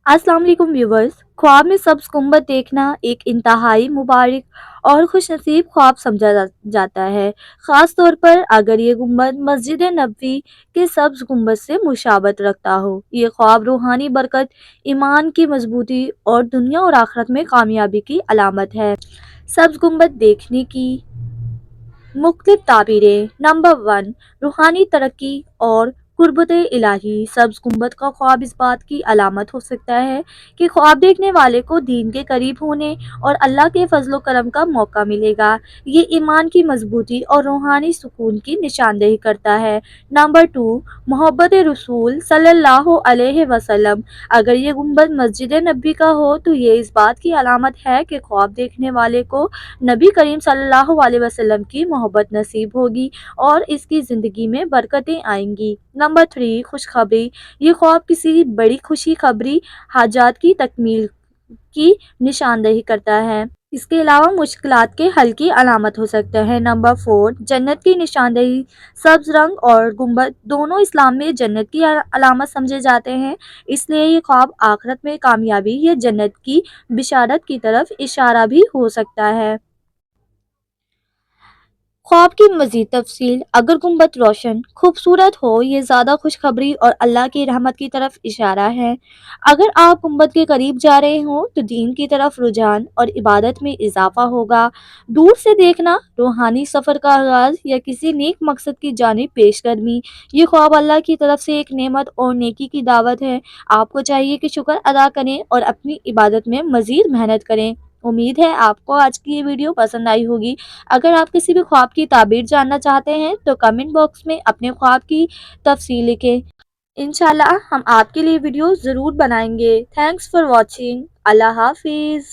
अस्सलाम वालेकुम व्यूवर्स। ख्वाब में सब्ज गुंबद देखना एक इंतहाई मुबारक और खुश नसीब ख्वाब समझा जाता है, ख़ास तौर पर अगर ये गुंबद मस्जिद नबवी के सब्ज गुंबद से मुशाबत रखता हो। ये ख्वाब रूहानी बरकत, ईमान की मजबूती और दुनिया और आखिरत में कामयाबी की अलामत है। सब्ज गुंबद देखने की मुख्तलिफ ताबीरें। नंबर 1, रूहानी तरक्की और कुर्बत इलाही। सब्ज गुंबद का ख्वाब इस बात की अलामत हो सकता है कि ख्वाब देखने वाले को दीन के करीब होने और अल्लाह के फजलो करम का मौका मिलेगा। ये ईमान की मजबूती और रूहानी सुकून की निशानदेही करता है। नंबर 2, मोहब्बत रसूल सल्लल्लाहु अलैहि वसल्लम। अगर ये गुंबद मस्जिद नबी का हो तो ये इस बात की अलामत है कि ख्वाब देखने वाले को नबी करीम सल्लल्लाहु अलैहि वसल्लम की मोहब्बत नसीब होगी और इसकी ज़िंदगी में बरकतें आएंगी। नंबर 3, खुशखबरी। ये ख्वाब किसी बड़ी खुशी खबरी हाजात की तकमील की निशानदेही करता है। इसके अलावा मुश्किलात के हल की अलामत हो सकता है। नंबर 4, जन्नत की निशानदेही। सब्ज रंग और गुंबद दोनों इस्लाम में जन्नत की अलामत समझे जाते हैं, इसलिए ये ख्वाब आखिरत में कामयाबी या जन्नत की बिशारत की तरफ इशारा भी हो सकता है। ख्वाब की मज़ीद तफसील। अगर गुंबद रोशन खूबसूरत हो, ये ज़्यादा खुशखबरी और अल्लाह की रहमत की तरफ इशारा है। अगर आप गुंबद के करीब जा रहे हों तो दीन की तरफ रुझान और इबादत में इजाफा होगा। दूर से देखना रूहानी सफ़र का आगाज़ या किसी नेक मकसद की जानिब पेशकदमी। ये ख्वाब अल्लाह की तरफ से एक नेमत और नेकी की दावत है। आपको चाहिए कि शुक्र अदा करें और अपनी इबादत में मज़ीद मेहनत करें। उम्मीद है आपको आज की ये वीडियो पसंद आई होगी। अगर आप किसी भी ख्वाब की ताबीर जानना चाहते हैं तो कमेंट बॉक्स में अपने ख्वाब की तफसील लिखें। इंशाल्लाह हम आपके लिए वीडियो ज़रूर बनाएंगे। Thanks for watching. अल्लाह हाफिज़।